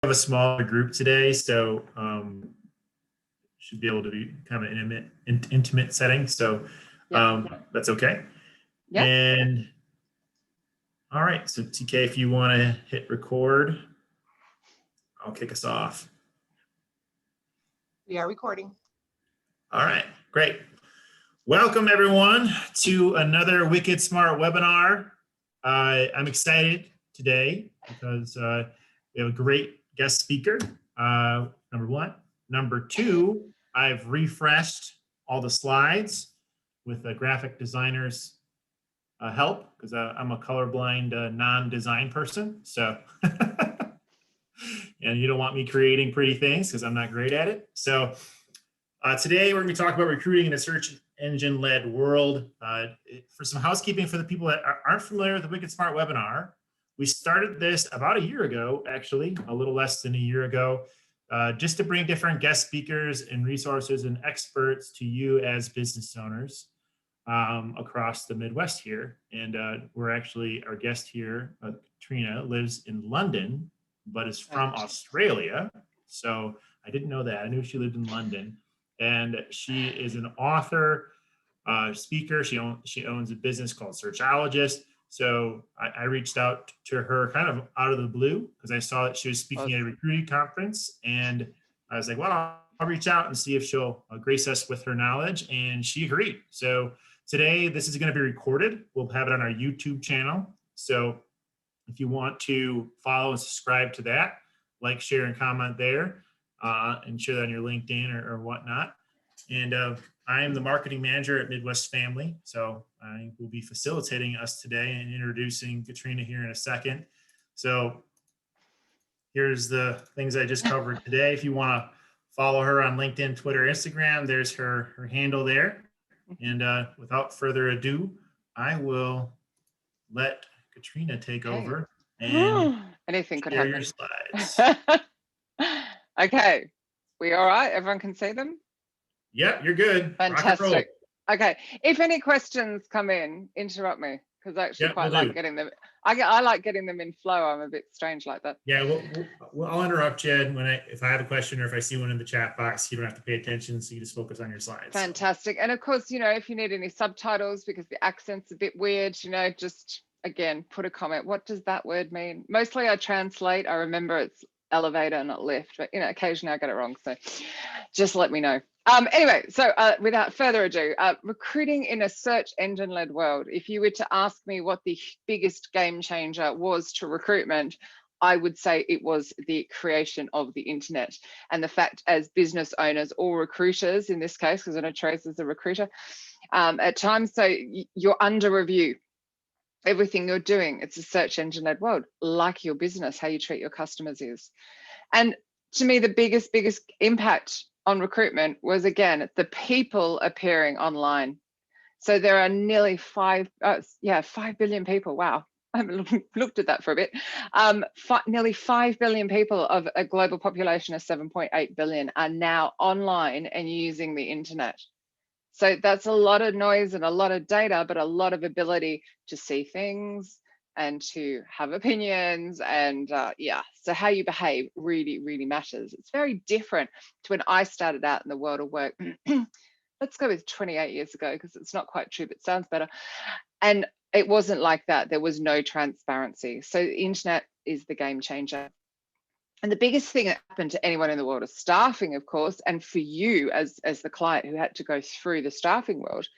have a smaller group today, so should be able to be kind of an intimate setting. So that's okay. Yeah. And all right, so TK, if you want to hit record, I'll kick us off. We are recording. All right, great. Welcome everyone to another Wicked Smart webinar. I'm excited today because we have a great guest speaker, number one. Number two, I've refreshed all the slides with a graphic designer's help because I'm a colorblind non-design person. So, and you don't want me creating pretty things because I'm not great at it. So today we're going to talk about recruiting in a search engine-led world. For some housekeeping for the people that aren't familiar with the Wicked Smart webinar, we started this about a year ago, actually, a little less than a year ago, just to bring different guest speakers and resources and experts to you as business owners across the Midwest here. And we're actually, our guest here, Katrina, lives in London, but is from Australia. So I didn't know that. I knew she lived in London. And she is an author, speaker. She owns a business called Searchologist. So I reached out to her kind of out of the blue because I saw that she was speaking at a recruiting conference. And I was like, well, I'll reach out and see if she'll grace us with her knowledge. And she agreed. So today, this is going to be recorded. We'll have it on our YouTube channel. So if you want to follow and subscribe to that, like, share, and comment there. And share that on your LinkedIn or whatnot. And I am the marketing manager at Midwest Family. So I will be facilitating us today and introducing Katrina here in a second. So here's the things I just covered today. If you want to follow her on LinkedIn, Twitter, Instagram, there's her handle there. And without further ado, I will let Katrina take over and anything could share happen. Your slides. Okay, we all right? Everyone can see them? Yep, you're good. Fantastic. Okay, if any questions come in, interrupt me because I actually quite like getting them. I like getting them in flow. I'm a bit strange like that. Yeah, well, I'll interrupt you if I have a question or if I see one in the chat box. You don't have to pay attention, so you just focus on your slides. Fantastic. And of course, if you need any subtitles because the accent's a bit weird, just again, put a comment. What does that word mean? Mostly I translate. I remember it's elevator, not lift, but occasionally I get it wrong. So just let me know. Anyway, so without further ado, recruiting in a search engine-led world. If you were to ask me what the biggest game changer was to recruitment, I would say it was the creation of the internet and the fact as business owners or recruiters in this case, because I know Trace is a recruiter, at times, so you're under review. Everything you're doing, it's a search engine-led world, like your business, how you treat your customers is. And to me, the biggest impact on recruitment was, again, the people appearing online. So there are nearly 5 billion people. Wow, I haven't looked at that for a bit. Nearly 5 billion people of a global population of 7.8 billion are now online and using the internet. So that's a lot of noise and a lot of data, but a lot of ability to see things and to have opinions. And so how you behave really, really matters. It's very different to when I started out in the world of work. Let's go with 28 years ago, because it's not quite true, but it sounds better. And it wasn't like that. There was no transparency. So the internet is the game changer. And the biggest thing that happened to anyone in the world of staffing, of course, and for you as the client who had to go through the staffing world,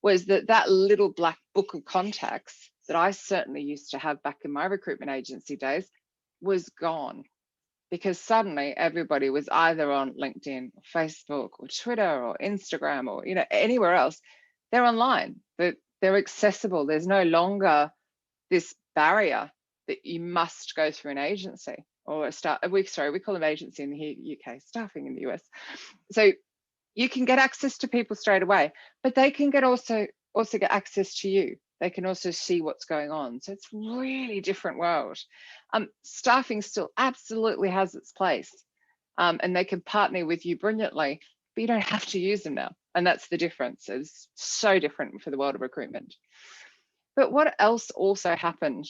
was that little black book of contacts that I certainly used to have back in my recruitment agency days was gone, because suddenly everybody was either on LinkedIn, or Facebook, or Twitter, or Instagram, or anywhere else. They're online. They're accessible. There's no longer this barrier that you must go through an agency. Or we call them agency in the UK, staffing in the US. So you can get access to people straight away, but they can also get access to you. They can also see what's going on. So it's a really different world. Staffing still absolutely has its place, and they can partner with you brilliantly, but you don't have to use them now. And that's the difference. It's so different for the world of recruitment. But what else also happened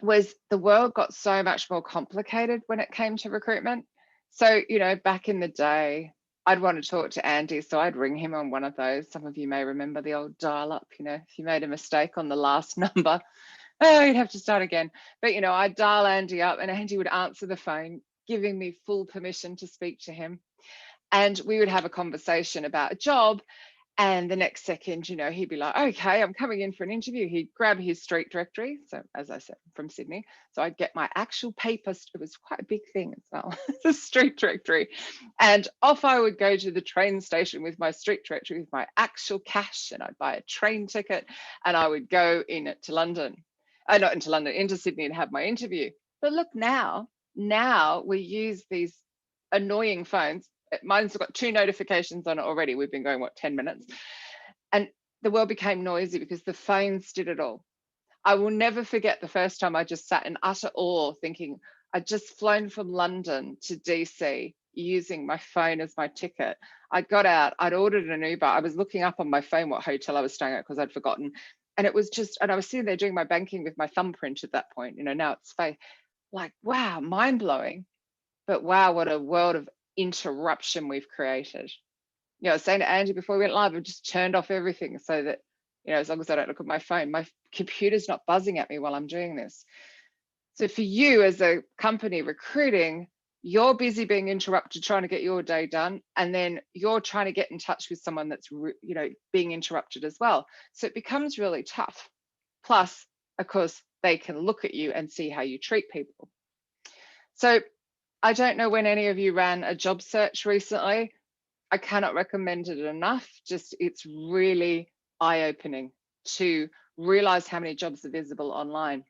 was the world got so much more complicated when it came to recruitment. So, you know, back in the day, I'd want to talk to Andy, so I'd ring him on one of those. Some of you may remember the old dial up, you know, if you made a mistake on the last number, oh, you'd have to start again. But, you know, I'd dial Andy up and Andy would answer the phone, giving me full permission to speak to him. And we would have a conversation about a job. And the next second, you know, he'd be like, okay, I'm coming in for an interview. He'd grab his street directory. So as I said, from Sydney. So I'd get my actual paper. It was quite a big thing as well, the street directory. And off I would go to the train station with my street directory, with my actual cash. And I'd buy a train ticket and I would go in it to London. Not into London, into Sydney and have my interview. But look now we use these annoying phones. Mine's got 2 notifications on it already. We've been going, what, 10 minutes? And the world became noisy because the phones did it all. I will never forget the first time I just sat in utter awe thinking, I'd just flown from London to DC using my phone as my ticket. I got out, I'd ordered an Uber. I was looking up on my phone what hotel I was staying at because I'd forgotten. And it was just, and I was sitting there doing my banking with my thumbprint at that point. You know, now it's fake. Like, wow, mind blowing. But wow, what a world of interruption we've created. You know, I was saying to Angie before we went live, I've just turned off everything so that, you know, as long as I don't look at my phone, my computer's not buzzing at me while I'm doing this. So for you as a company recruiting, you're busy being interrupted trying to get your day done, and then you're trying to get in touch with someone that's, you know, being interrupted as well. So it becomes really tough. Plus, of course, they can look at you and see how you treat people. So I don't know when any of you ran a job search recently. I cannot recommend it enough. Just, it's really eye-opening to realize how many jobs are visible online.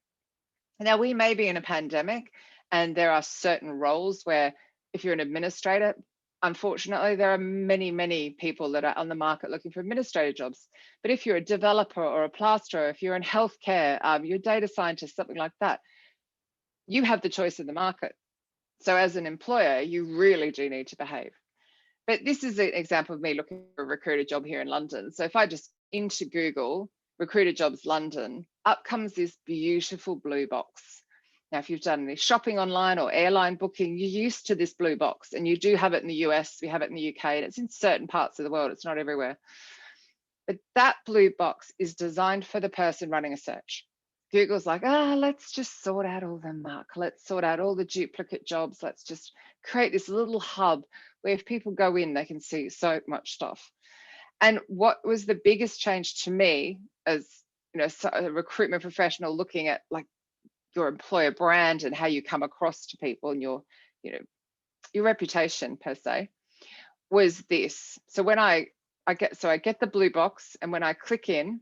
Now, we may be in a pandemic and there are certain roles where if you're an administrator, unfortunately, there are many, many people that are on the market looking for administrator jobs. But if you're a developer or a plasterer, if you're in healthcare, you're a data scientist, something like that, you have the choice of the market. So as an employer, you really do need to behave. But this is an example of me looking for a recruiter job here in London. So if I just into Google, recruiter jobs London, up comes this beautiful blue box. Now, if you've done any shopping online or airline booking, you're used to this blue box, and you do have it in the US, we have it in the UK, and it's in certain parts of the world, it's not everywhere. But that blue box is designed for the person running a search. Google's like, let's just sort out all the muck. Let's sort out all the duplicate jobs. Let's just create this little hub where if people go in, they can see so much stuff. And what was the biggest change to me as, you know, a recruitment professional looking at like your employer brand and how you come across to people and your, you know, your reputation per se, was this. So when I get the blue box, and when I click in,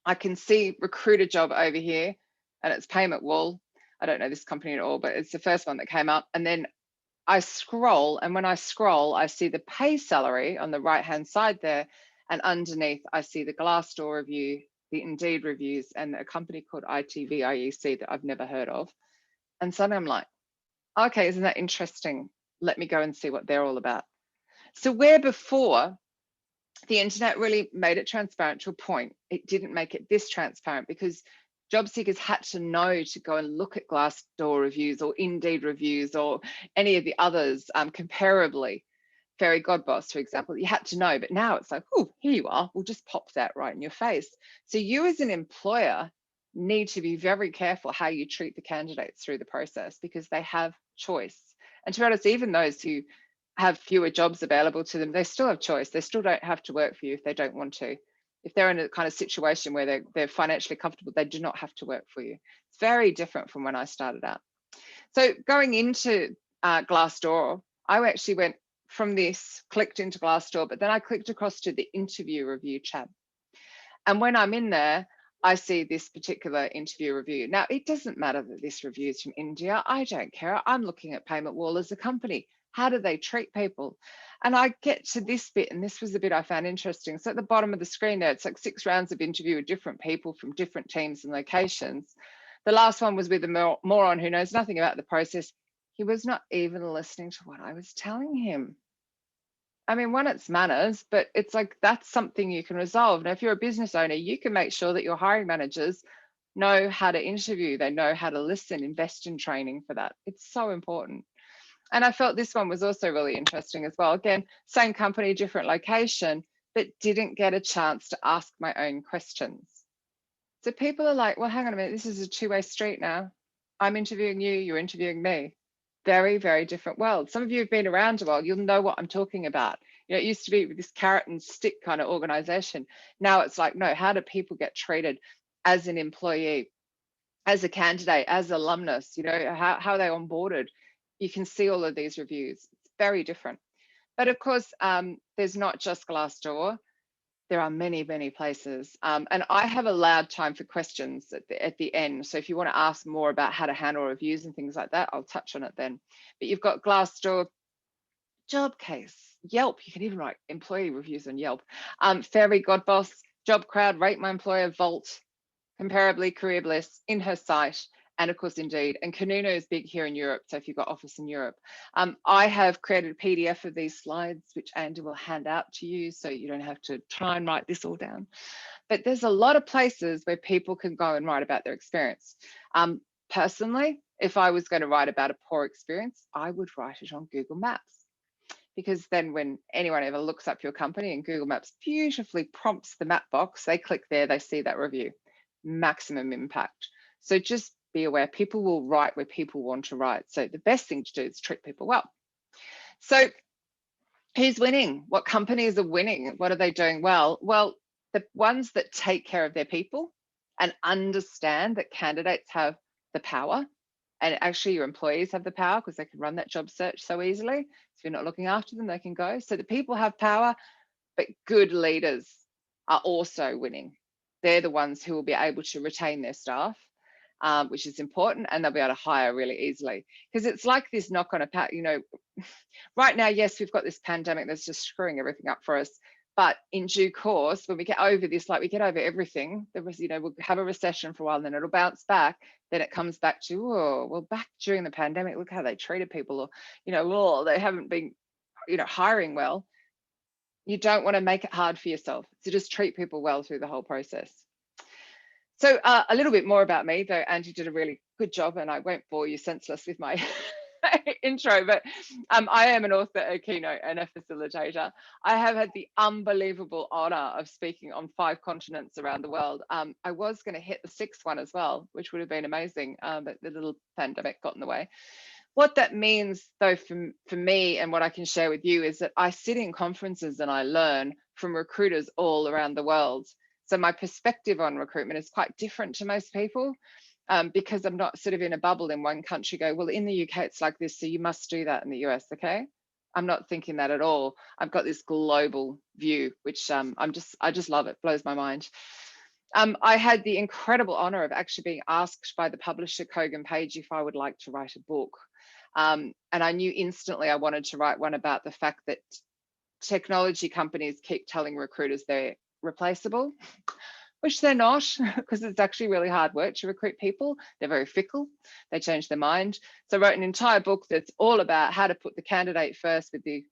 I can see recruiter job over here, and it's payment wall. I don't know this company at all, but it's the first one that came up. And then I scroll, and when I scroll, I see the pay salary on the right-hand side there. And underneath, I see the Glassdoor review, the Indeed reviews, and a company called ITVIEC that I've never heard of. And suddenly I'm like, okay, isn't that interesting? Let me go and see what they're all about. So where before, the internet really made it transparent to a point, it didn't make it this transparent, because job seekers had to know to go and look at Glassdoor reviews or Indeed reviews or any of the others comparably. Fairy Godboss, for example, you had to know. But now it's like, oh, here you are. We'll just pop that right in your face. So you as an employer need to be very careful how you treat the candidates through the process, because they have choice. And to be honest, even those who have fewer jobs available to them, they still have choice. They still don't have to work for you if they don't want to. If they're in a kind of situation where they're financially comfortable, they do not have to work for you. It's very different from when I started out. So going into Glassdoor, I actually went from this, clicked into Glassdoor, but then I clicked across to the interview review tab. And when I'm in there, I see this particular interview review. Now, it doesn't matter that this review is from India. I don't care. I'm looking at Payment Wall as a company. How do they treat people? And I get to this bit, and this was the bit I found interesting. So at the bottom of the screen there, it's like 6 rounds of interview with different people from different teams and locations. The last one was with a moron who knows nothing about the process. He was not even listening to what I was telling him. I mean, one, it's manners, but it's like, that's something you can resolve. Now, if you're a business owner, you can make sure that your hiring managers know how to interview, they know how to listen, invest in training for that. It's so important. And I felt this one was also really interesting as well. Again, same company, different location, but didn't get a chance to ask my own questions. So people are like, well, hang on a minute, this is a two-way street now. I'm interviewing you, you're interviewing me. Very, very different world. Some of you have been around a while, you'll know what I'm talking about. You know, it used to be this carrot and stick kind of organization. Now it's like, no, how do people get treated as an employee, as a candidate, as alumnus? You know, how are they onboarded? You can see all of these reviews. It's very different. But of course, there's not just Glassdoor. There are many, many places. And I have allowed time for questions at the end. So if you want to ask more about how to handle reviews and things like that, I'll touch on it then. But you've got Glassdoor, Job Case, Yelp. You can even write employee reviews on Yelp. Fairy, Godboss, Job Crowd, Rate My Employer, Vault, Comparably, Career Bliss, In Her Sight, and of course Indeed. And Katrina is big here in Europe, so if you've got office in Europe. I have created a PDF of these slides, which Andy will hand out to you, so you don't have to try and write this all down. But there's a lot of places where people can go and write about their experience. Personally, if I was going to write about a poor experience, I would write it on Google Maps. Because then when anyone ever looks up your company and Google Maps beautifully prompts the map box, they click there, they see that review. Maximum impact. So just be aware, people will write where people want to write. So the best thing to do is treat people well. So who's winning? What companies are winning? What are they doing well? Well, the ones that take care of their people and understand that candidates have the power, and actually your employees have the power because they can run that job search so easily. So if you're not looking after them, they can go. So the people have power, but good leaders are also winning. They're the ones who will be able to retain their staff, which is important, and they'll be able to hire really easily. Because it's like this knock on a, you know, right now, yes, we've got this pandemic that's just screwing everything up for us. But in due course, when we get over this, like we get over everything, there was, you know, we'll have a recession for a while, and then it'll bounce back. Then it comes back to, oh, well, back during the pandemic, look how they treated people, or, you know, oh, they haven't been, you know, hiring well. You don't want to make it hard for yourself. So just treat people well through the whole process. So a little bit more about me, though Angie did a really good job, and I won't bore you senseless with my intro, but I am an author, a keynote, and a facilitator. I have had the unbelievable honor of speaking on 5 continents around the world. I was going to hit the 6th one as well, which would have been amazing, but the little pandemic got in the way. What that means, though, for me, and what I can share with you, is that I sit in conferences and I learn from recruiters all around the world. So my perspective on recruitment is quite different to most people, because I'm not sort of in a bubble in one country, go, well, in the UK, it's like this, so you must do that in the US, okay? I'm not thinking that at all. I've got this global view, which I just love it, blows my mind. I had the incredible honor of actually being asked by the publisher Kogan Page if I would like to write a book. And I knew instantly I wanted to write one about the fact that technology companies keep telling recruiters they're replaceable, which they're not, because it's actually really hard work to recruit people. They're very fickle. They change their mind. So I wrote an entire book that's all about how to put the candidate first with the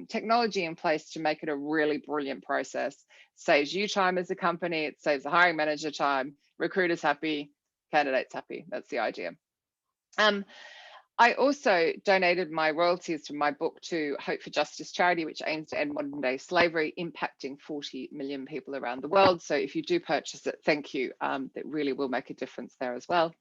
technology in place to make it a really brilliant process. Saves you time as a company. It saves the hiring manager time. Recruiters happy, candidates happy. That's the idea. I also donated my royalties from my book to Hope for Justice charity, which aims to end modern day slavery, impacting 40 million people around the world. So if you do purchase it, thank you. That really will make a difference there as well.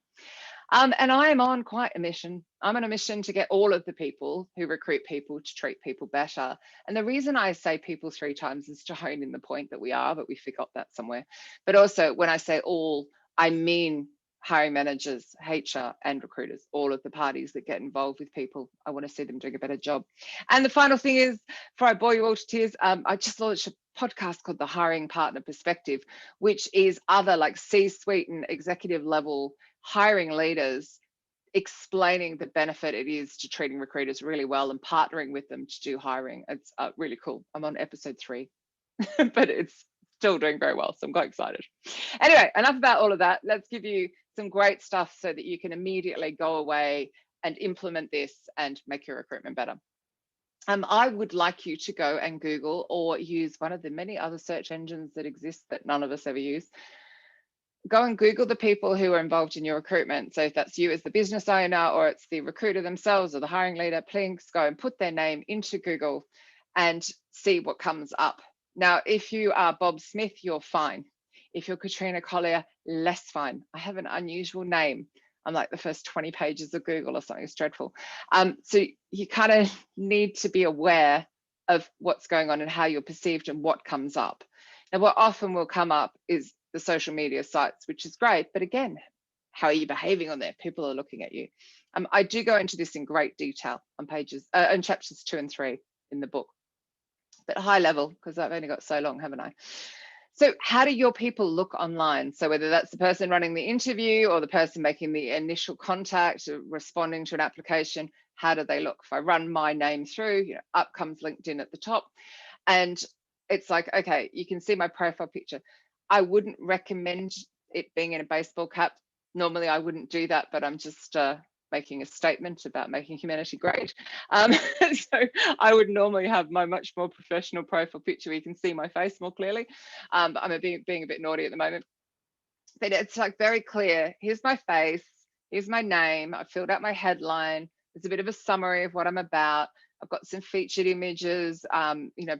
And I am on quite a mission. I'm on a mission to get all of the people who recruit people to treat people better. And the reason I say people 3 times is to hone in the point that we are, but we forgot that somewhere. But also when I say all, I mean hiring managers, HR, and recruiters, all of the parties that get involved with people. I want to see them doing a better job. And the final thing is, before I bore you all to tears, I just launched a podcast called The Hiring Partner Perspective, which is other like C-suite and executive level hiring leaders explaining the benefit it is to treating recruiters really well and partnering with them to do hiring. It's really cool. I'm on episode 3, but it's still doing very well, so I'm quite excited. Anyway, enough about all of that. Let's give you some great stuff so that you can immediately go away and implement this and make your recruitment better. I would like you to go and Google or use one of the many other search engines that exist that none of us ever use. go and Google the people who are involved in your recruitment. So if that's you as the business owner, or it's the recruiter themselves or the hiring leader, please go and put their name into Google and see what comes up. Now, if you are Bob Smith, you're fine. If you're Katrina Collier, less fine. I have an unusual name. I'm like the first 20 pages of Google or something. It's dreadful. So you kind of need to be aware of what's going on and how you're perceived and what comes up. And what often will come up is the social media sites, which is great. But again, how are you behaving on there? People are looking at you. I do go into this in great detail on pages, in chapters 2 and 3 in the book, but high level, because I've only got so long, haven't I? So how do your people look online? So whether that's the person running the interview or the person making the initial contact, responding to an application, how do they look? If I run my name through, up comes LinkedIn at the top. And it's like, okay, you can see my profile picture. I wouldn't recommend it being in a baseball cap. Normally I wouldn't do that, but I'm just making a statement about making humanity great. So I would normally have my much more professional profile picture where you can see my face more clearly. But I'm being a bit naughty at the moment. But it's like very clear, here's my face, here's my name, I filled out my headline, there's a bit of a summary of what I'm about. I've got some featured images,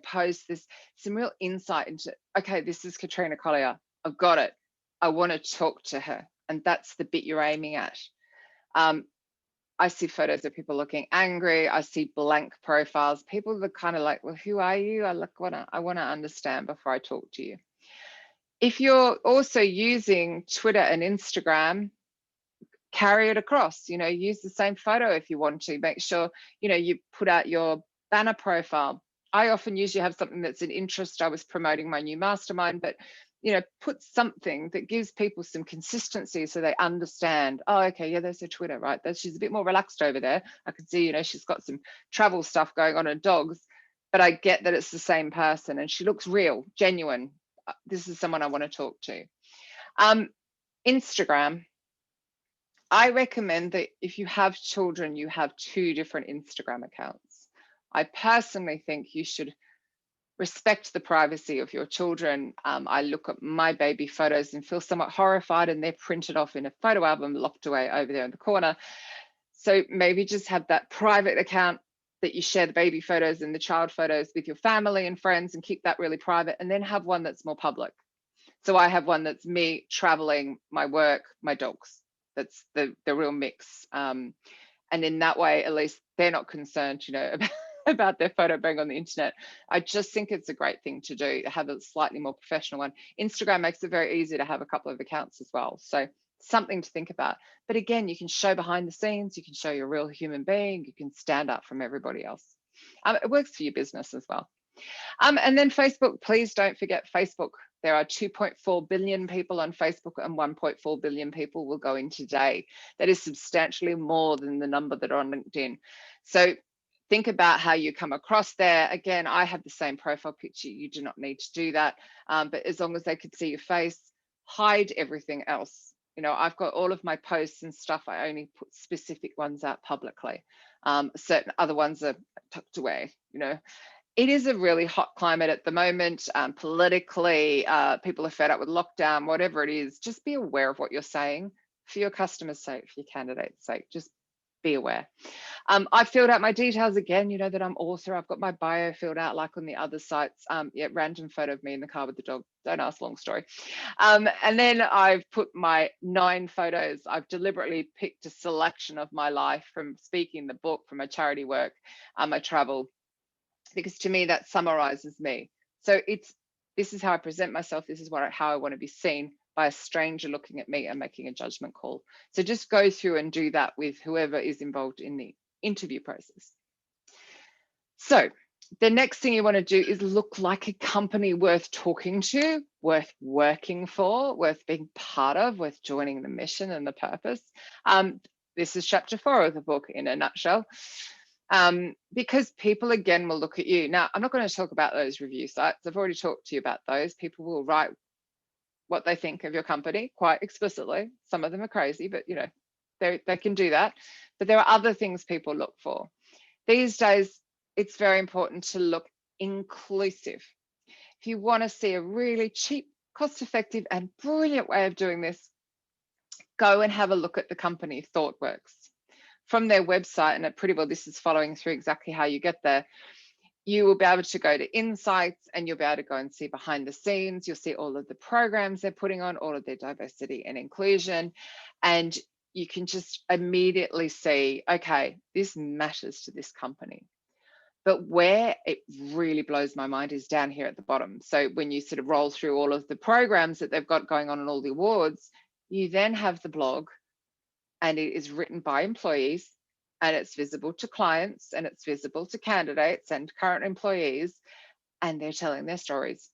posts, this some real insight into, okay, this is Katrina Collier. I've got it. I want to talk to her. And that's the bit you're aiming at. I see photos of people looking angry. I see blank profiles. People are kind of like, well, who are you? I want to understand before I talk to you. If you're also using Twitter and Instagram, carry it across, use the same photo if you want to. Make sure, you put out your banner profile. I often usually have something that's an interest. I was promoting my new mastermind, but, put something that gives people some consistency so they understand, oh, okay, yeah, there's her Twitter, right? She's a bit more relaxed over there. I can see, she's got some travel stuff going on and dogs, but I get that it's the same person and she looks real, genuine. This is someone I want to talk to. Instagram. I recommend that if you have children, you have 2 different Instagram accounts. I personally think you should respect the privacy of your children. I look at my baby photos and feel somewhat horrified, and they're printed off in a photo album locked away over there in the corner. So maybe just have that private account that you share the baby photos and the child photos with your family and friends and keep that really private, and then have one that's more public. So I have one that's me traveling, my work, my dogs. That's the real mix. And in that way, at least they're not concerned, about their photo being on the internet. I just think it's a great thing to do, to have a slightly more professional one. Instagram makes it very easy to have a couple of accounts as well. So something to think about. But again, you can show behind the scenes, you can show you're a real human being, you can stand up from everybody else. It works for your business as well. And then Facebook, please don't forget Facebook. There are 2.4 billion people on Facebook and 1.4 billion people will go in today. That is substantially more than the number that are on LinkedIn. So think about how you come across there. Again, I have the same profile picture. You do not need to do that. But as long as they could see your face, hide everything else. I've got all of my posts and stuff. I only put specific ones out publicly. Certain other ones are tucked away, It is a really hot climate at the moment. Politically, people are fed up with lockdown, whatever it is. Just be aware of what you're saying for your customers' sake, for your candidates' sake. Just be aware. I filled out my details again, that I'm author. I've got my bio filled out like on the other sites. Random photo of me in the car with the dog. Don't ask, long story. And then I've put my 9 photos. I've deliberately picked a selection of my life from speaking, the book, from my charity work, my travel, because to me that summarizes me. So this is how I present myself. This is how I want to be seen by a stranger looking at me and making a judgment call. So just go through and do that with whoever is involved in the interview process. So the next thing you want to do is look like a company worth talking to, worth working for, worth being part of, worth joining the mission and the purpose. This is chapter 4 of the book in a nutshell. Because people again will look at you. Now, I'm not going to talk about those review sites. I've already talked to you about those. People will write what they think of your company quite explicitly. Some of them are crazy, but they can do that. But there are other things people look for. These days, it's very important to look inclusive. If you want to see a really cheap cost effective and brilliant way of doing this, go and have a look at the company ThoughtWorks. From their website, and pretty well this is following through exactly how you get there, you will be able to go to insights and you'll be able to go and see behind the scenes. You'll see all of the programs they're putting on, all of their diversity and inclusion. And you can just immediately see, okay, this matters to this company. But where it really blows my mind is down here at the bottom. So when you sort of roll through all of the programs that they've got going on and all the awards, you then have the blog, and it is written by employees, and it's visible to clients, and it's visible to candidates and current employees, and they're telling their stories.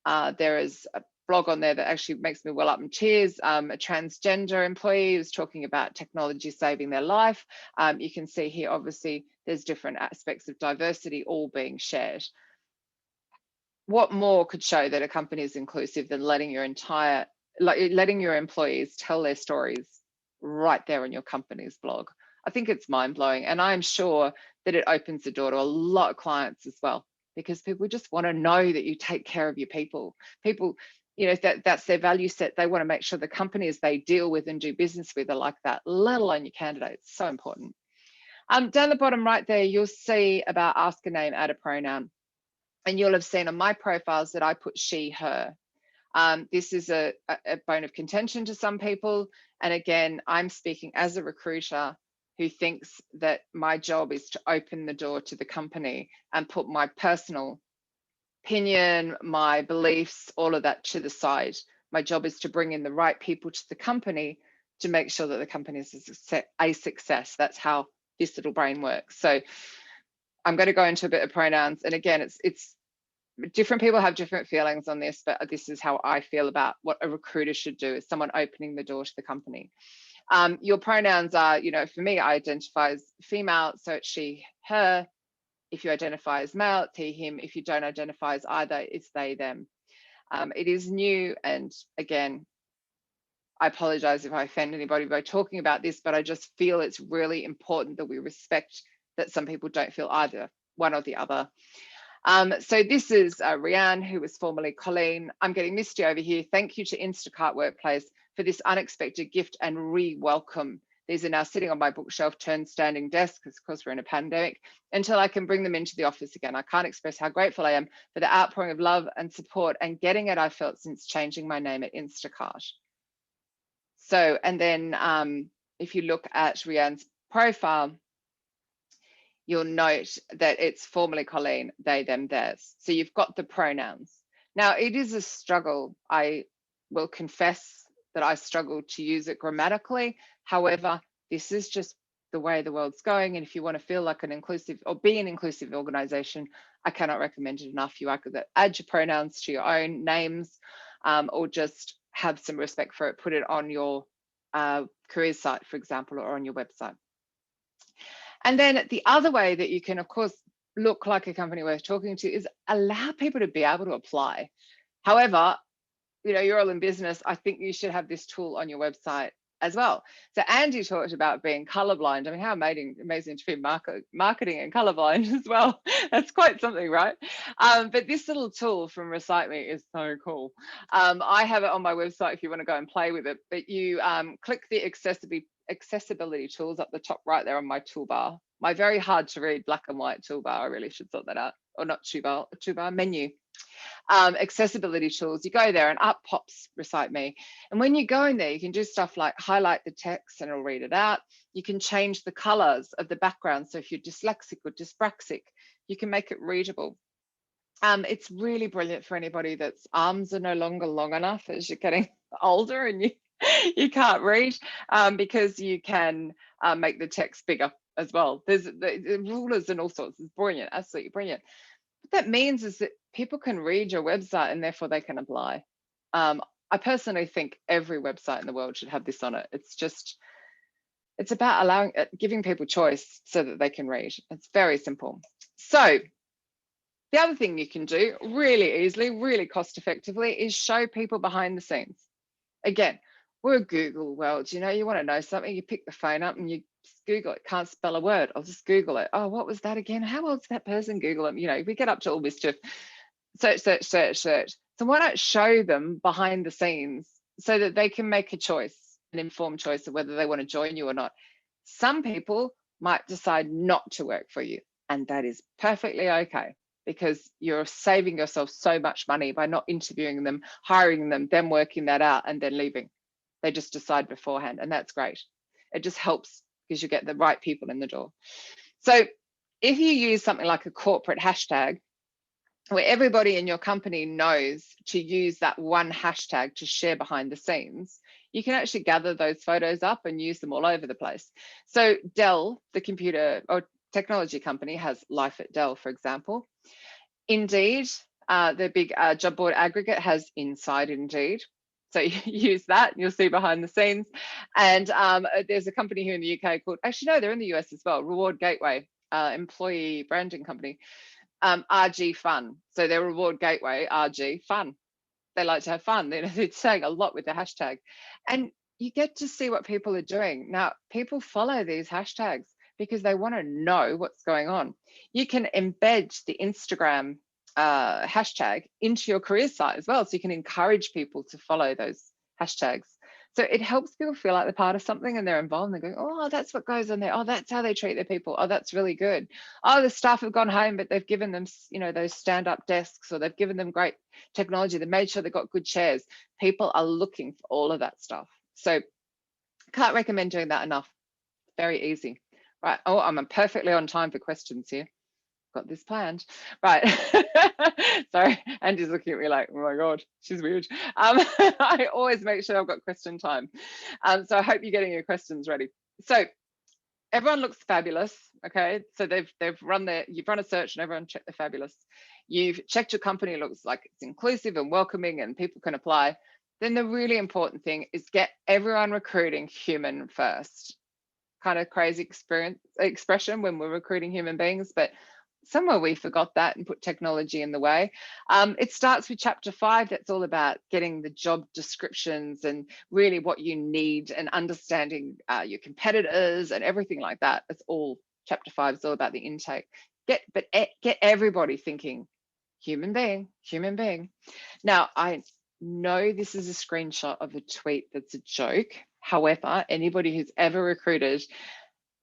There is a blog on there that actually makes me well up in tears. A transgender employee who's talking about technology saving their life. You can see here, obviously, there's different aspects of diversity all being shared. What more could show that a company is inclusive than letting your employees tell their stories right there on your company's blog? I think it's mind-blowing, and I'm sure that it opens the door to a lot of clients as well, because people just want to know that you take care of your people. People, you know, that's their value set. They want to make sure the companies they deal with and do business with are like that, let alone your candidates. So important. Down the bottom right there, you'll see about ask a name, add a pronoun. And you'll have seen on my profiles that I put she, her. This is a bone of contention to some people. And again, I'm speaking as a recruiter who thinks that my job is to open the door to the company and put my personal opinion, my beliefs, all of that to the side. My job is to bring in the right people to the company to make sure that the company is a success. That's how this little brain works. So I'm going to go into a bit of pronouns. And again, it's different people have different feelings on this, but this is how I feel about what a recruiter should do, is someone opening the door to the company. Your pronouns are, you know, for me, I identify as female, so it's she, her. If you identify as male, it's he, him. If you don't identify as either, it's they, them. It is new, and again, I apologize if I offend anybody by talking about this, but I just feel it's really important that we respect that some people don't feel either one or the other. So this is Rianne, who was formerly Colleen. I'm getting misty over here. Thank you to Instacart Workplace for this unexpected gift and re-welcome. These are now sitting on my bookshelf turned standing desk, because of course we're in a pandemic, until I can bring them into the office again. I can't express how grateful I am for the outpouring of love and support and getting it I felt since changing my name at Instacart. So, and then if you look at Rianne's profile, you'll note that it's formerly Colleen, they, them, theirs. So you've got the pronouns. Now, it is a struggle. I will confess that I struggle to use it grammatically. However, this is just the way the world's going. And if you want to feel like an inclusive or be an inclusive organization, I cannot recommend it enough. You either add your pronouns to your own names or just have some respect for it. Put it on your careers site, for example, or on your website. And then the other way that you can, of course, look like a company worth talking to is allow people to be able to apply. However, you know, you're all in business. I think you should have this tool on your website as well. So Andy talked about being colorblind. I mean, how amazing to be marketing and colorblind as well. That's quite something, right? But this little tool from Recite Me is so cool. I have it on my website if you want to go and play with it. But you click the accessibility tools up the top right there on my toolbar. My very hard to read black and white toolbar. I really should sort that out. Or not toolbar, menu. Accessibility tools, you go there and up pops Recite Me. And when you go in there, you can do stuff like highlight the text and it'll read it out. You can change the colors of the background. So if you're dyslexic or dyspraxic, you can make it readable. It's really brilliant for anybody that's arms are no longer long enough as you're getting older and you can't read, because you can make the text bigger as well. There's the rulers and all sorts. It's brilliant, absolutely brilliant. What that means is that people can read your website and therefore they can apply. I personally think every website in the world should have this on it. It's about giving people choice so that they can read. It's very simple. So the other thing you can do really easily, really cost effectively, is show people behind the scenes. Again, we're a Google world. You know, you want to know something, you pick the phone up and you Google it. Can't spell a word, I'll just Google it. Oh, what was that again? How old's that person? Google it. You know, we get up to all mischief. Search. So So why not show them behind the scenes so that they can make a choice, an informed choice of whether they want to join you or not. Some people might decide not to work for you, and that is perfectly okay, because you're saving yourself so much money by not interviewing them, hiring them, then working that out and then leaving. They just decide beforehand, and that's great. It just helps because you get the right people in the door. So if you use something like a corporate hashtag, where everybody in your company knows to use that one hashtag to share behind the scenes, you can actually gather those photos up and use them all over the place. So Dell, the computer or technology company, has Life at Dell, for example. Indeed, the big job board aggregate has Inside Indeed. So you use that, you'll see behind the scenes. And there's a company here in the UK called, actually no, they're in the US as well, Reward Gateway, employee branding company. RG Fun. So their reward gateway, RG Fun. They like to have fun. They're saying a lot with the hashtag. And you get to see what people are doing. Now, people follow these hashtags because they want to know what's going on. You can embed the Instagram hashtag into your career site as well. So you can encourage people to follow those hashtags. So it helps people feel like they're part of something and they're involved and they're going, oh, that's what goes on there. Oh, that's how they treat their people. Oh, that's really good. Oh, the staff have gone home, but they've given them, those stand-up desks, or they've given them great technology. They made sure they got good chairs. People are looking for all of that stuff. So can't recommend doing that enough. Very easy. Right. Oh, I'm perfectly on time for questions here. Got this planned. Right. Sorry, Andy's looking at me like, oh my God, she's weird. I always make sure I've got question time. So I hope you're getting your questions ready. So everyone looks fabulous. Okay. So you've run a search and everyone checked they're fabulous. You've checked your company looks like it's inclusive and welcoming and people can apply. Then the really important thing is get everyone recruiting human first. Kind of crazy expression when we're recruiting human beings, but somewhere we forgot that and put technology in the way. It starts with chapter 5. That's all about getting the job descriptions and really what you need and understanding your competitors and everything like that. It's all chapter 5 is all about the intake. Get everybody thinking human being. Now, I know this is a screenshot of a tweet that's a joke. However, anybody who's ever recruited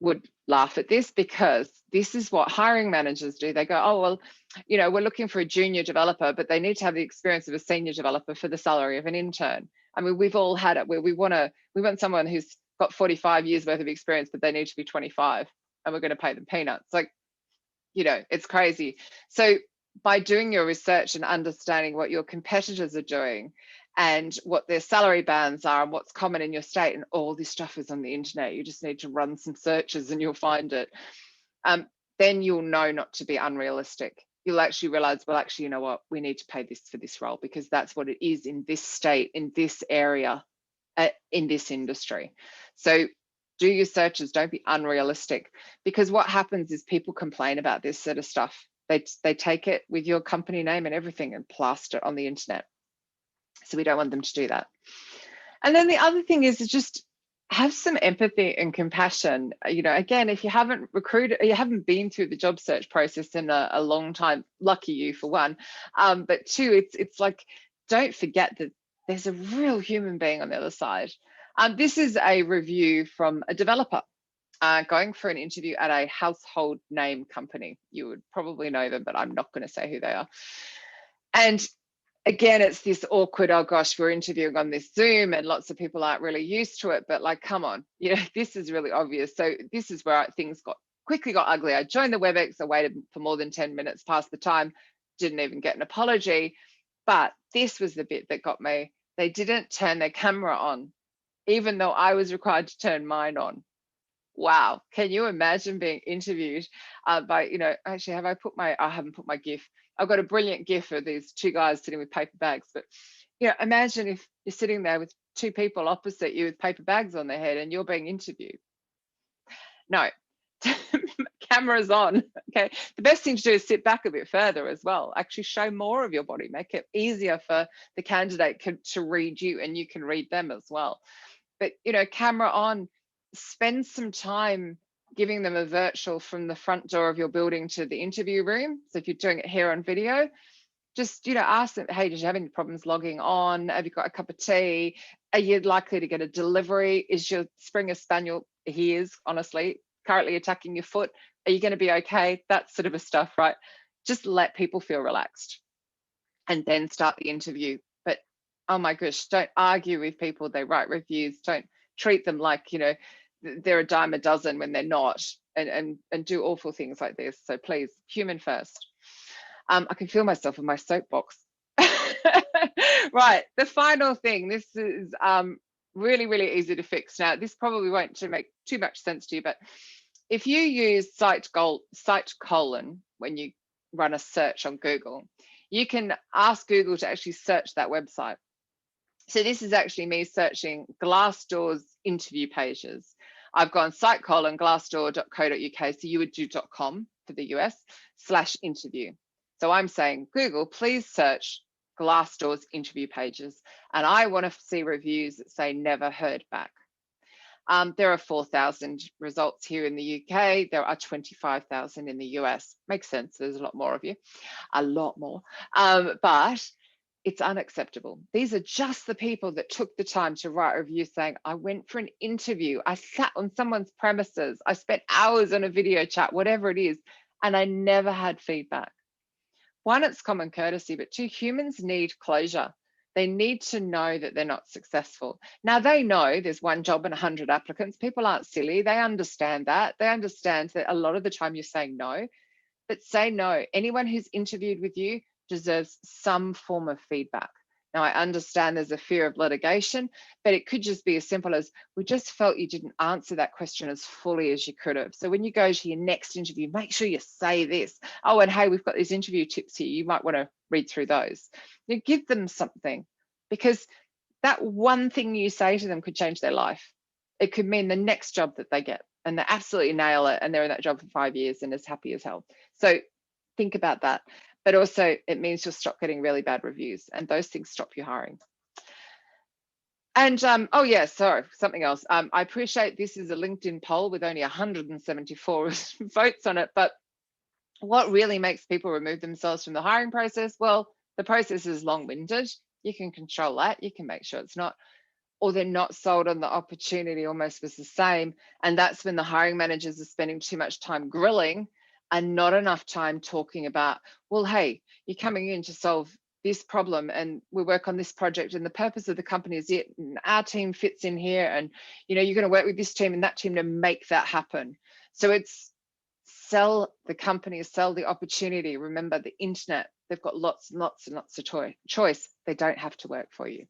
would laugh at this, because this is what hiring managers do. They go, oh, well, we're looking for a junior developer, but they need to have the experience of a senior developer for the salary of an intern. I mean, we've all had it where we want someone who's got 45 years worth of experience, but they need to be 25 and we're going to pay them peanuts. Like, it's crazy. So by doing your research and understanding what your competitors are doing and what their salary bands are and what's common in your state, and all this stuff is on the internet, you just need to run some searches and you'll find it. Then you'll know not to be unrealistic. You'll actually realize, well, actually, you know what, we need to pay this for this role because that's what it is in this state, in this area, in this industry. So do your searches, don't be unrealistic, because what happens is people complain about this sort of stuff. They take it with your company name and everything and plaster it on the internet. So we don't want them to do that. And then the other thing is just have some empathy and compassion. Again, if you haven't recruited, you haven't been through the job search process in a long time, lucky you for one. But two, it's like, don't forget that there's a real human being on the other side. This is a review from a developer going for an interview at a household name company. You would probably know them, but I'm not going to say who they are. And again, it's this awkward, oh gosh, we're interviewing on this Zoom and lots of people aren't really used to it, but like, come on, this is really obvious. So this is where things quickly got ugly. I joined the WebEx, I waited for more than 10 minutes past the time, didn't even get an apology. But this was the bit that got me. They didn't turn their camera on, even though I was required to turn mine on. Wow, can you imagine being interviewed by, actually, I haven't put my GIF. I've got a brilliant GIF of these two guys sitting with paper bags, but imagine if you're sitting there with two people opposite you with paper bags on their head and you're being interviewed. No, cameras on. Okay, the best thing to do is sit back a bit further as well. Actually show more of your body, make it easier for the candidate to read you and you can read them as well. But camera on, spend some time giving them a virtual from the front door of your building to the interview room. So if you're doing it here on video, just, ask them, hey, did you have any problems logging on? Have you got a cup of tea? Are you likely to get a delivery? Is your Springer Spaniel, he is, honestly, currently attacking your foot? Are you going to be okay? That sort of a stuff, right? Just let people feel relaxed and then start the interview. But oh my gosh, don't argue with people. They write reviews. Don't treat them like, they're a dime a dozen when they're not, and do awful things like this. So please, human first. I can feel myself in my soapbox. Right, the final thing, this is really, really easy to fix. Now, this probably won't make too much sense to you, but if you use site colon when you run a search on Google, you can ask Google to actually search that website. So this is actually me searching Glassdoor's interview pages. I've gone site colon glassdoor.co.uk, so you would do .com for the US /interview. So I'm saying, Google, please search Glassdoor's interview pages, and I want to see reviews that say never heard back. There are 4,000 results here in the UK. There are 25,000 in the US. Makes sense. There's a lot more of you, a lot more. But it's unacceptable. These are just the people that took the time to write a review saying, I went for an interview. I sat on someone's premises. I spent hours on a video chat, whatever it is, and I never had feedback. One, it's common courtesy, but two, humans need closure. They need to know that they're not successful. Now, they know there's one job and 100 applicants. People aren't silly. They understand that. They understand that a lot of the time you're saying no, but say no. Anyone who's interviewed with you deserves some form of feedback. Now, I understand there's a fear of litigation, but it could just be as simple as, we just felt you didn't answer that question as fully as you could have. So when you go to your next interview, make sure you say this. Oh, and hey, we've got these interview tips here. You might want to read through those. You give them something, because that one thing you say to them could change their life. It could mean the next job that they get, and they absolutely nail it, and they're in that job for 5 years and as happy as hell. So think about that. But also it means you'll stop getting really bad reviews, and those things stop you hiring. And oh yeah, sorry, something else. I appreciate this is a LinkedIn poll with only 174 votes on it, but what really makes people remove themselves from the hiring process? Well, the process is long-winded. You can control that. You can make sure it's not, or they're not sold on the opportunity almost was the same. And that's when the hiring managers are spending too much time grilling and not enough time talking about, well, hey, you're coming in to solve this problem, and we work on this project, and the purpose of the company is it, and our team fits in here, and you're going to work with this team and that team to make that happen. So it's sell the company, sell the opportunity. Remember, the internet, they've got lots and lots and lots of choice. They don't have to work for you.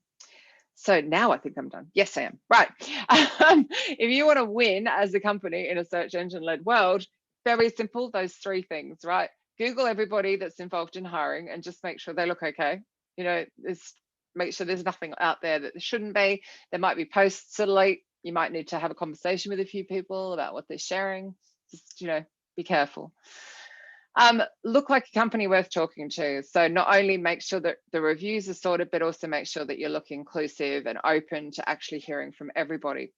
So now I think I'm done. Yes, I am. Right. If you want to win as a company in a search engine led world, very simple, those three things, right? Google everybody that's involved in hiring and just make sure they look okay. Make sure there's nothing out there that there shouldn't be. There might be posts that are late. You might need to have a conversation with a few people about what they're sharing. Just, be careful. Look like a company worth talking to. So not only make sure that the reviews are sorted, but also make sure that you look inclusive and open to actually hearing from everybody.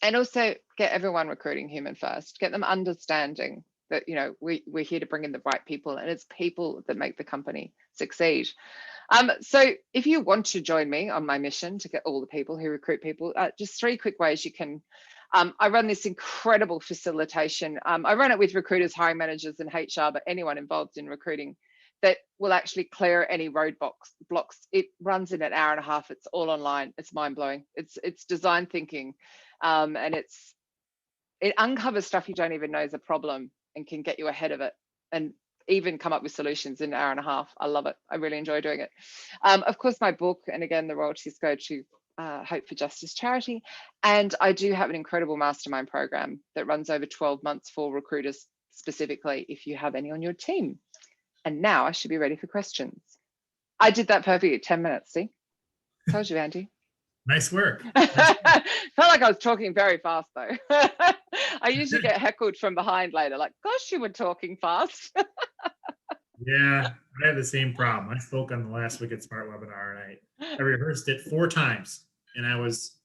And also get everyone recruiting human first. Get them understanding that, we're here to bring in the right people, and it's people that make the company succeed. So if you want to join me on my mission to get all the people who recruit people, just 3 quick ways you can. I run this incredible facilitation. I run it with recruiters, hiring managers, and HR, but anyone involved in recruiting that will actually clear any blocks. It runs in an hour and a half. It's all online. It's mind blowing. It's design thinking, and it uncovers stuff you don't even know is a problem and can get you ahead of it, and even come up with solutions in an hour and a half. I love it. I really enjoy doing it. Of course, my book, and again, the royalties go to Hope for Justice charity. And I do have an incredible mastermind program that runs over 12 months for recruiters specifically, if you have any on your team. And now I should be ready for questions. I did that perfectly, 10 minutes, see? Told you, Andy. Nice work. Felt like I was talking very fast though. I usually get heckled from behind later, like, gosh, you were talking fast. Yeah, I had the same problem. I spoke on the last Wicked Smart webinar, and I rehearsed it 4 times, and I was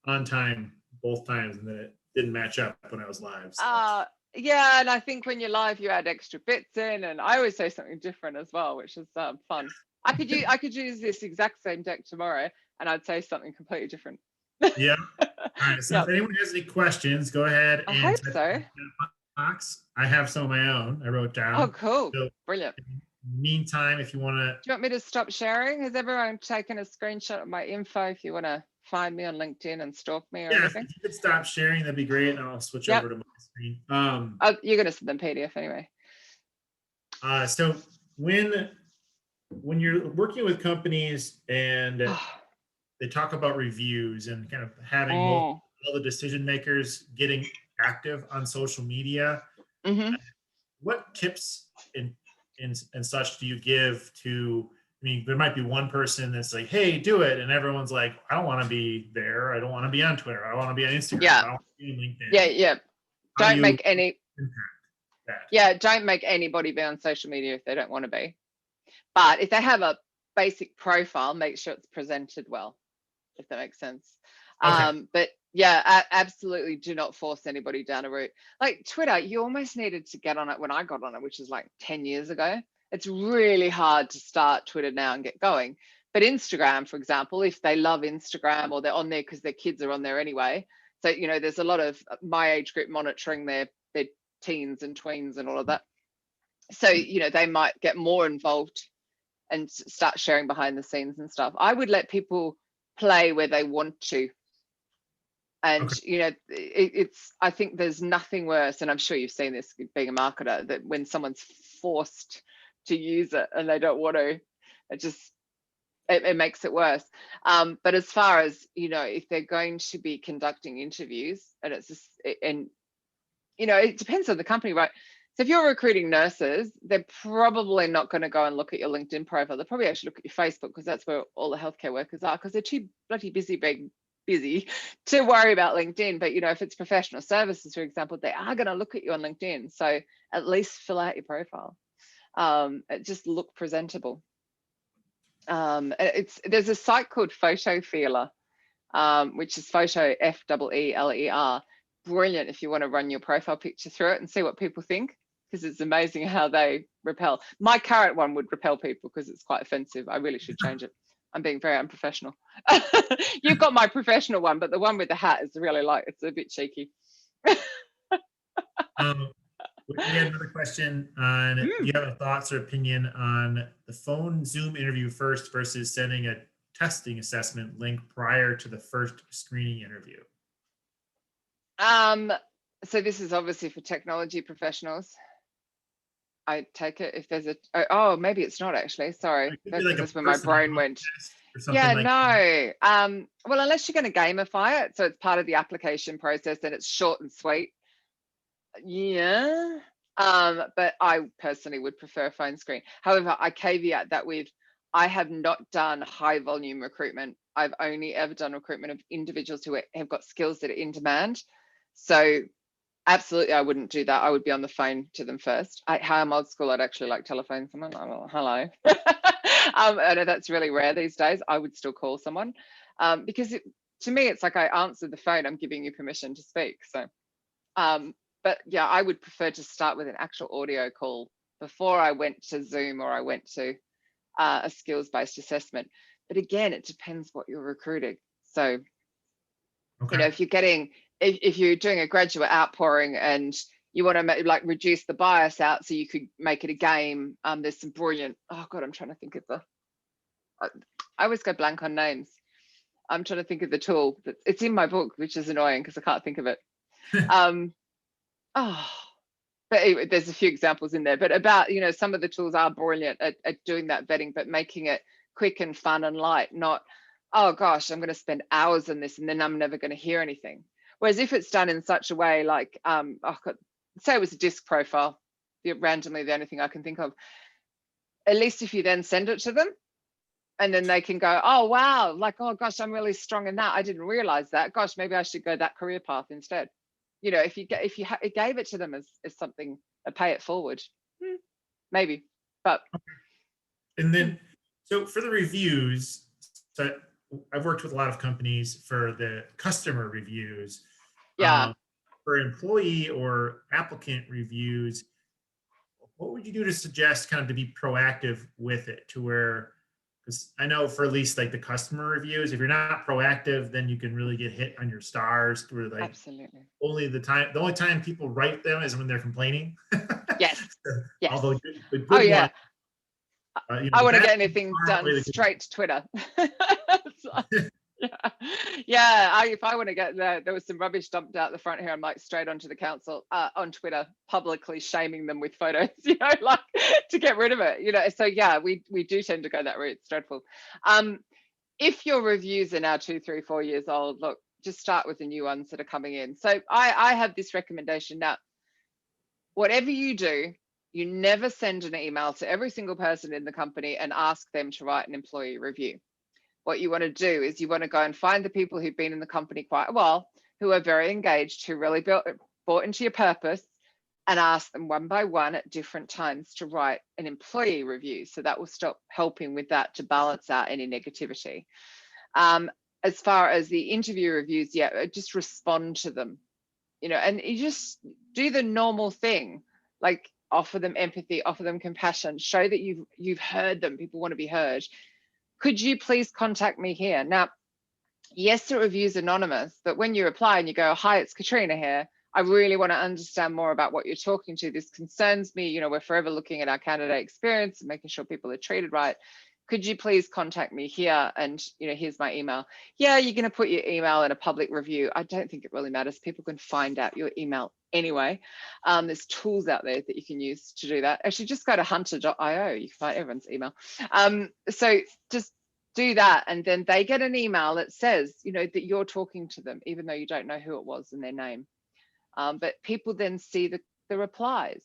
on time both times, and then it didn't match up when I was live. So. Yeah, and I think when you're live, you add extra bits in, and I always say something different as well, which is fun. I could use this exact same deck tomorrow, and I'd say something completely different. Yeah. All right. So if Yep. anyone has any questions, go ahead I and hope type so. in the chat box. I have some of my own. I wrote Oh, down. cool. So Brilliant. in the meantime, if you want to, Do you want me to stop sharing? Has everyone taken a screenshot of my info if you want to find me on LinkedIn and stalk me or yeah, if anything? you could stop sharing, that'd be great. And I'll switch Yep. over to my screen. Oh, you're going to send them PDF anyway. So when you're working with companies and they talk about reviews and kind of having Oh. all the decision makers getting active on social media, Mm-hmm. what tips and such do you give to, I mean, there might be one person that's like, hey, do it. And everyone's like, I don't want to be there. I don't want to be on Twitter. I want to be on Instagram. Yeah. I don't want to be on LinkedIn. Yeah. Yeah. How do Don't you make any. impact that? Yeah. Don't make anybody be on social media if they don't want to be. But if they have a basic profile, make sure it's presented well, if that makes sense. Okay. But yeah, absolutely do not force anybody down a route. Like Twitter, you almost needed to get on it when I got on it, which is like 10 years ago. It's really hard to start Twitter now and get going. But Instagram, for example, if they love Instagram or they're on there because their kids are on there anyway. So, you know, there's a lot of my age group monitoring their teens and tweens and all of that. So, you know, they might get more involved and start sharing behind the scenes and stuff. I would let people play where they want to. And, Okay. you know, it's, I think there's nothing worse, and I'm sure you've seen this being a marketer, that when someone's forced to use it and they don't want to, it just, it makes it worse. But as far as, you know, if they're going to be conducting interviews, and it's just, and, you know, it depends on the company, right? So if you're recruiting nurses, they're probably not going to go and look at your LinkedIn profile. They'll probably actually look at your Facebook, because that's where all the healthcare workers are, because they're too bloody busy to worry about LinkedIn. But, you know, if it's professional services, for example, they are going to look at you on LinkedIn. So at least fill out your profile. Just look presentable. There's a site called Photo Feeler, which is photo Feeler. Brilliant if you want to run your profile picture through it and see what people think, because it's amazing how they repel. My current one would repel people because it's quite offensive. I really should change it. I'm being very unprofessional. You've got my professional one, but the one with the hat is really like, it's a bit cheeky. We had another question on, do you have a thoughts or opinion on the phone Zoom interview first versus sending a testing assessment link prior to the first screening interview? So this is obviously for technology professionals. I take it if there's a, maybe it's not actually, sorry. That's like just where my brain went. Yeah, like no. That. Well, unless you're going to gamify it, so it's part of the application process and it's short and sweet. Yeah. But I personally would prefer a phone screen. However, I caveat that with, I have not done high volume recruitment. I've only ever done recruitment of individuals who have got skills that are in demand. So absolutely, I wouldn't do that. I would be on the phone to them first. How I'm old school, I'd actually like telephone someone. Oh, hello. I know that's really rare these days. I would still call someone, because to me, it's like I answered the phone. I'm giving you permission to speak. So, but yeah, I would prefer to start with an actual audio call before I went to Zoom or I went to a skills-based assessment. But again, it depends what you're recruiting. So, you know, if you're getting, if you're doing a graduate outpouring and you want to like reduce the bias out so you could make it a game, there's some brilliant, oh God, I'm trying to think of I always go blank on names. I'm trying to think of the tool. It's in my book, which is annoying because I can't think of it. But anyway, there's a few examples in there, but about, you know, some of the tools are brilliant at doing that vetting, but making it quick and fun and light, not, oh gosh, I'm going to spend hours on this and then I'm never going to hear anything. Whereas if it's done in such a way, like, say it was a disc profile, randomly the only thing I can think of, at least if you then send it to them and then they can go, oh, wow, like, oh gosh, I'm really strong in that. I didn't realize that. Gosh, maybe I should go that career path instead. You know, if you gave it to them as something, a pay it forward, maybe. But and then, so for the reviews, so I've worked with a lot of companies for the customer reviews. Yeah. for employee or applicant reviews, what would you do to suggest kind of to be proactive with it to where, because I know for at least like the customer reviews, if you're not proactive, then you can really get hit on your stars to where like Absolutely. the only time people write them is when they're complaining. Yes. Yes. Although the Oh good one, yeah. I the want to bad get ones anything aren't done really the straight to Twitter. So, yeah, yeah. If I want to get there was some rubbish dumped out the front here. I'm like straight onto the council on Twitter, publicly shaming them with photos, like to get rid of it, So yeah, we do tend to go that route. It's dreadful. If your reviews are now 2, 3, 4 years old, look, just start with the new ones that are coming in. So I have this recommendation now. Whatever you do, you never send an email to every single person in the company and ask them to write an employee review. What you want to do is you want to go and find the people who've been in the company quite a while, who are very engaged, who really bought into your purpose, and ask them one by one at different times to write an employee review. So that will stop helping with that to balance out any negativity. As far as the interview reviews, yeah, just respond to them, and you just do the normal thing, like offer them empathy, offer them compassion, show that you've heard them. People want to be heard. Could you please contact me here? Now, yes, the review's anonymous, but when you apply and you go, hi, it's Katrina here. I really want to understand more about what you're talking to. This concerns me. We're forever looking at our candidate experience and making sure people are treated right. Could you please contact me here? And, here's my email. Yeah, you're going to put your email in a public review. I don't think it really matters. People can find out your email anyway. There's tools out there that you can use to do that. Actually, just go to hunter.io. You can find everyone's email. So just do that. And then they get an email that says, that you're talking to them, even though you don't know who it was and their name. But people then see the replies.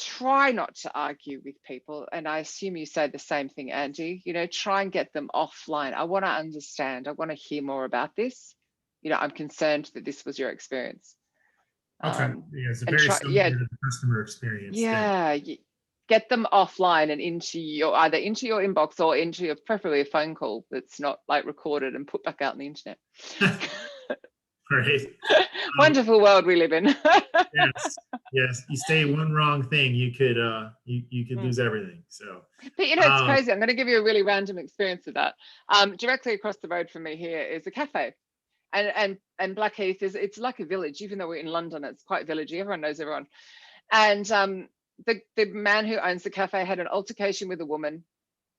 Try not to argue with people. And I assume you say the same thing, Andy. Try and get them offline. I want to understand. I want to hear more about this. I'm concerned that this was your experience. Okay. Yeah, it's a very similar to the customer experience thing. Yeah. Get them offline and either into your inbox or into your preferably a phone call that's not like recorded and put back out on the internet. Right. Wonderful world we live in. yes. You say one wrong thing, you could lose everything. So, but it's crazy. I'm going to give you a really random experience of that. Directly across the road from me here is a cafe, and Blackheath it's like a village. Even though we're in London, it's quite villagey. Everyone knows everyone. And the man who owns the cafe had an altercation with a woman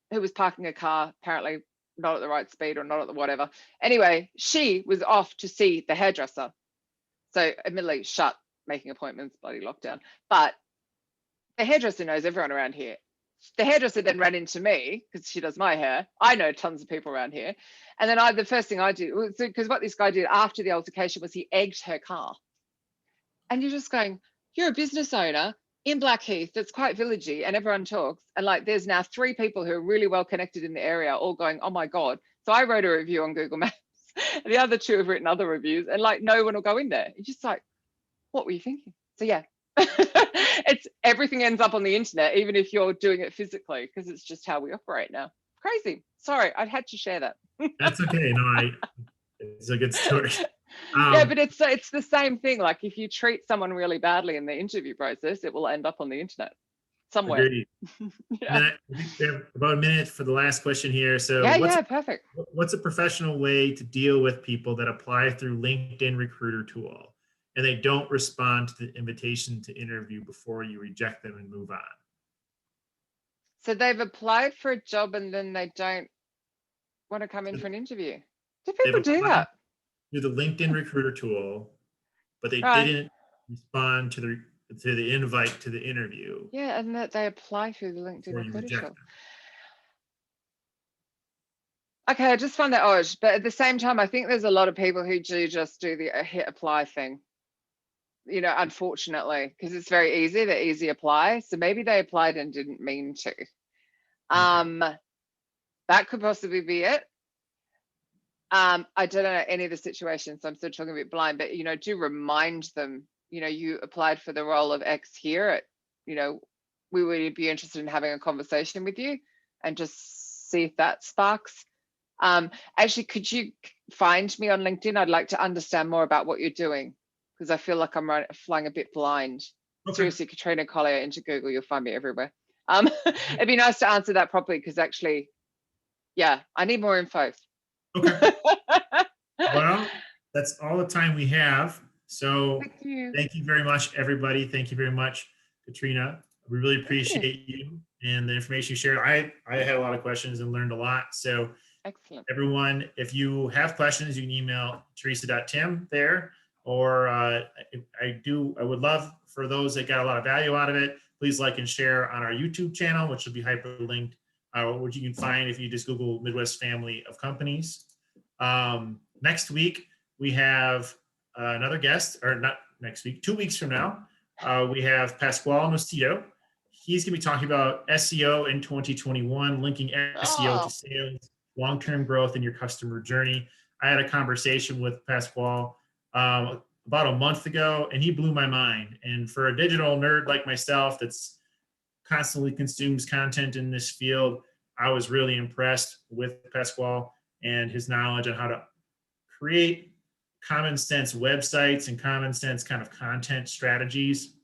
who was parking a car, apparently not at the right speed or not at the whatever. Anyway, she was off to see the hairdresser. So admittedly shut, making appointments, bloody lockdown. But the hairdresser knows everyone around here. The hairdresser then ran into me because she does my hair. I know tons of people around here. And then the first thing I do, because what this guy did after the altercation was he egged her car. And you're just going, you're a business owner in Blackheath that's quite villagey and everyone talks. And like there's now 3 people who are really well connected in the area all going, oh my God. So I wrote a review on Google Maps. And the other 2 have written other reviews and like no one will go in there. You're just like, what were you thinking? So yeah, it's everything ends up on the internet, even if you're doing it physically, because it's just how we operate now. Crazy. Sorry, I had to share that. That's okay. No, it's a good story. Yeah, but it's the same thing. Like if you treat someone really badly in the interview process, it will end up on the internet somewhere. Agreed. Yeah. I think we have about a minute for the last question here. So perfect. What's a professional way to deal with people that apply through LinkedIn Recruiter tool and they don't respond to the invitation to interview before you reject them and move on? So they've applied for a job and then they don't want to come in for an interview. Do people do that? Through the LinkedIn Recruiter tool, but they didn't respond to the invite to the interview. Yeah, and that they apply through the LinkedIn Recruiter tool. Okay, I just find that odd, but at the same time, I think there's a lot of people who do just do the hit apply thing. Unfortunately, because it's very easy, the easy apply. So maybe they applied and didn't mean to. That could possibly be it. I don't know any of the situations, so I'm still talking a bit blind, but do remind them, you applied for the role of X here we would be interested in having a conversation with you and just see if that sparks. Actually, could you find me on LinkedIn, I'd like to understand more about what you're doing, because I feel like I'm flying a bit blind. Okay. Seriously, Katrina Collier into Google, you'll find me everywhere. It'd be nice to answer that properly, because actually, yeah, I need more info. Okay. Well, that's all the time we have. So thank you very much, everybody. Thank you very much, Katrina. We really appreciate you and the information you shared. I had a lot of questions and learned a lot. So excellent. Everyone, if you have questions, you can email teresa.tim there, or I would love for those that got a lot of value out of it, please like and share on our YouTube channel, which will be hyperlinked, which you can find if you just Google Midwest Family of Companies. Next week, we have another guest, or not next week, 2 weeks from now, we have Pasquale Mosquito. He's going to be talking about SEO in 2021, linking SEO to sales, long-term growth in your customer journey. I had a conversation with Pasquale about a month ago, and he blew my mind. And for a digital nerd like myself that's constantly consumes content in this field, I was really impressed with Pasquale and his knowledge on how to create common sense websites and common sense kind of content strategies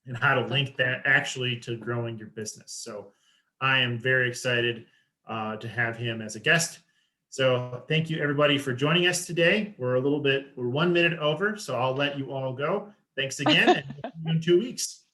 and how to link that actually to growing your business. So I am very excited to have him as a guest. So thank you everybody for joining us today. We're 1 minute over, so I'll let you all go. Thanks again, and we'll see you in 2 weeks.